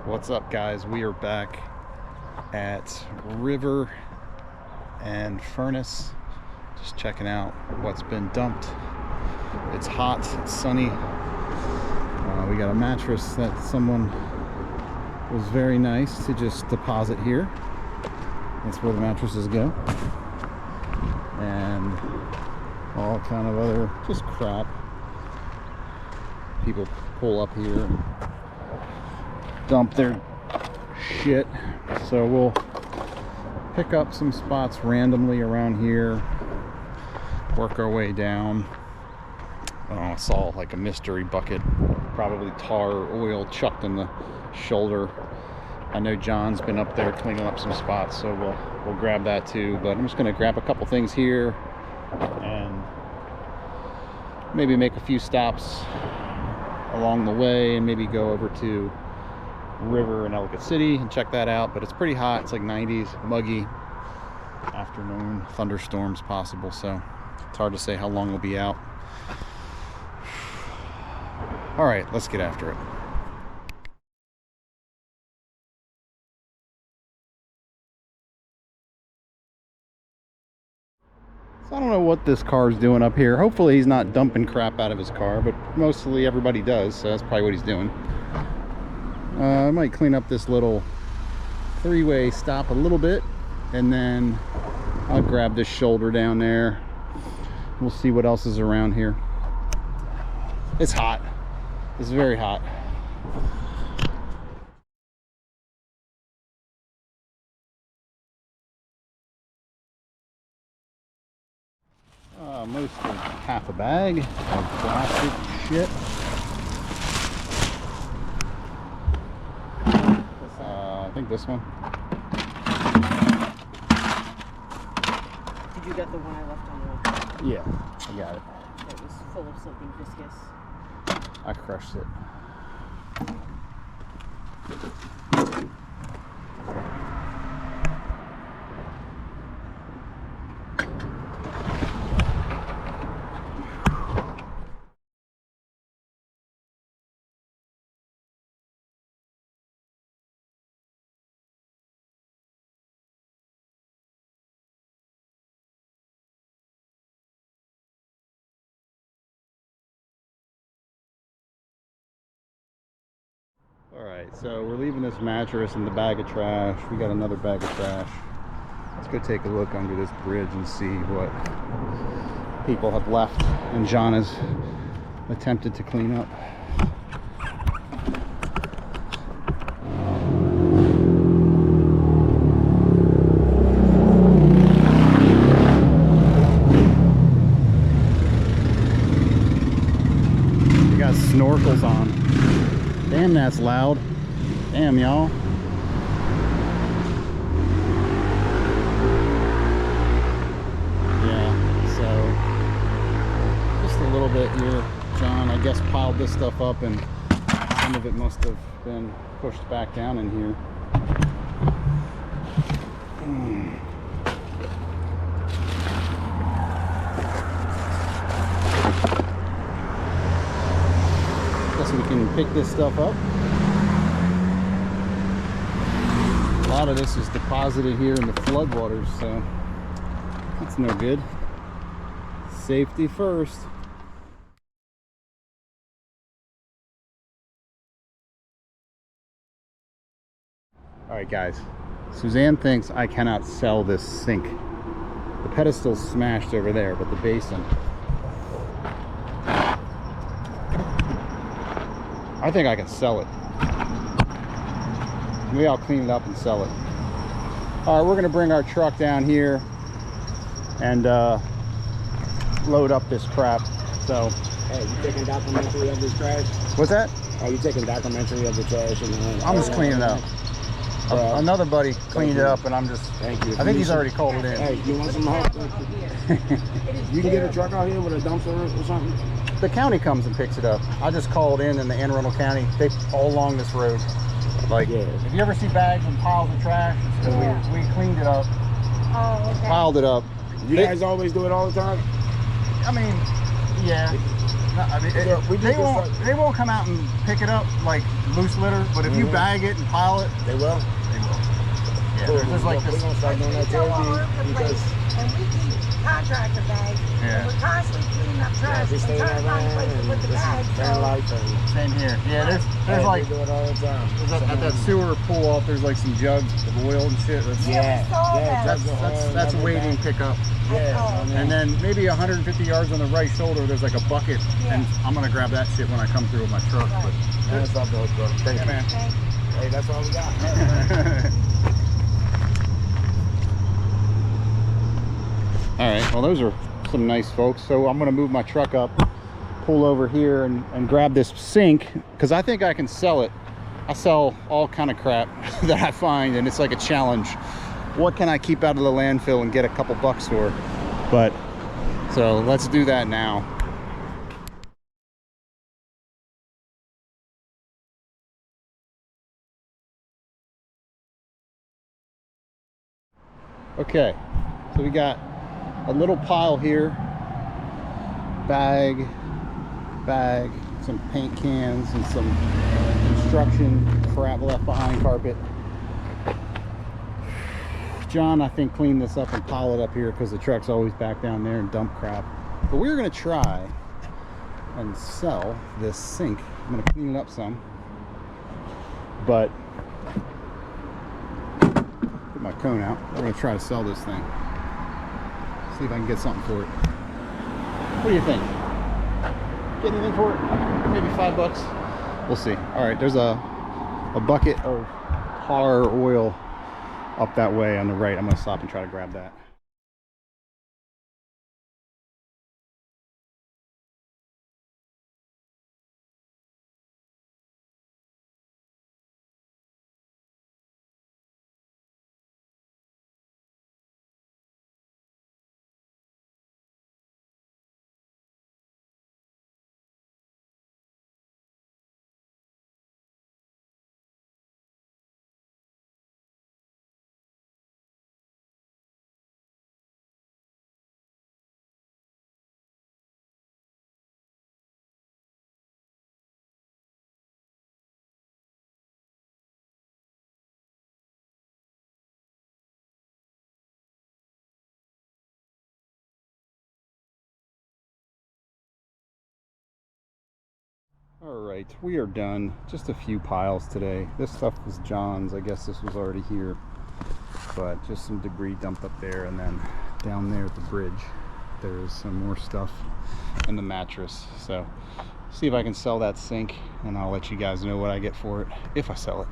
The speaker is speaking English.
What's up, guys? We are back at River and Furnace, just checking out what's been dumped. It's hot, it's sunny. We got a mattress that someone was very nice to just deposit here. That's where the mattresses go, and all kind of other just crap. People pull up here and dump their shit, so we'll pick up some spots randomly around here, work our way down. I saw like a mystery bucket, probably tar or oil chucked in the shoulder. I know John's been up there cleaning up some spots, so we'll grab that too. But I'm just gonna grab a couple things here and maybe make a few stops along the way, and maybe go over to River in Ellicott City and check that out. But it's pretty hot, it's like 90s, muggy afternoon, thunderstorms possible, so it's hard to say how long we'll be out. All right, let's get after it. So I don't know what this car is doing up here. Hopefully he's not dumping crap out of his car, but mostly everybody does, so that's probably what he's doing. I might clean up this little three-way stop a little bit, and then I'll grab this shoulder down there. We'll see what else is around here. It's hot. It's very hot. Most of half a bag of plastic shit. I think this one. Did you get the one I left on the... Yeah, I got it. It was full of something viscous. I crushed it. All right, so we're leaving this mattress and the bag of trash. We got another bag of trash. Let's go take a look under this bridge and see what people have left and John has attempted to clean up. We got snorkels on. Damn, that's loud. Damn, y'all. Yeah, so just a little bit here. John, I guess, piled this stuff up, and some of it must have been pushed back down in here. Guess we can pick this stuff up. A lot of this is deposited here in the floodwaters, so that's no good. Safety first. All right, guys. Suzanne thinks I cannot sell this sink. The pedestal's smashed over there, but the basin, I think I can sell it. Maybe I'll clean it up and sell it. All right, we're gonna bring our truck down here and load up this crap. So, hey, you taking documentary of this trash? What's that? Are you taking documentary of the trash? I'm just cleaning it up. Another buddy cleaned it up, and I'm just... Thank you. I think he's already called it in. Hey, you want some help? You can get a truck out here with a dumpster or something? The county comes and picks it up. I just called in the Anne Arundel County. They all along this road. Like, if you ever see bags and piles of trash, it's because we cleaned it up. Oh, okay. Piled it up. You guys always do it all the time? I mean, yeah. No, I mean, they won't come out and pick it up like loose litter, but if you bag it and pile it, They will. they will. Yeah, Cool. there's like We're this. gonna start doing that too, because and we keep contractor bags. Yeah. And we're constantly cleaning up trash just and stay in trying to find a that place to van put and the this bags. is van So life and Same here. Yeah, there's hey, like we do it all the time. at that sewer pull off. There's like some jugs of oil and shit. That's, yeah, we saw that. that's waiting pickup. Yeah, And then maybe 150 yards on the right shoulder, there's like a bucket, and I'm gonna grab that shit when I come through with my truck. Right. But what's up, bro? Thank you, man. Thank you. Hey, that's all we got. All right, well, those are some nice folks. So I'm gonna move my truck up, pull over here, and grab this sink, because I think I can sell it. I sell all kind of crap that I find, and it's like a challenge. What can I keep out of the landfill and get a couple bucks for? But so let's do that now. Okay, so we got a little pile here, bag, some paint cans, and some construction crap left behind, carpet. John, I think, cleaned this up and pile it up here because the truck's always back down there and dump crap. But we're gonna try and sell this sink. I'm gonna clean it up some, but put my cone out. We're gonna try to sell this thing. See if I can get something for it. What do you think? Get anything for it? Maybe $5? We'll see. All right, there's a bucket of tar oil up that way on the right. I'm gonna stop and try to grab that. All right, we are done. Just a few piles today. This stuff was John's. I guess this was already here, but just some debris dumped up there, and then down there at the bridge there's some more stuff in the mattress. So see if I can sell that sink, and I'll let you guys know what I get for it if I sell it.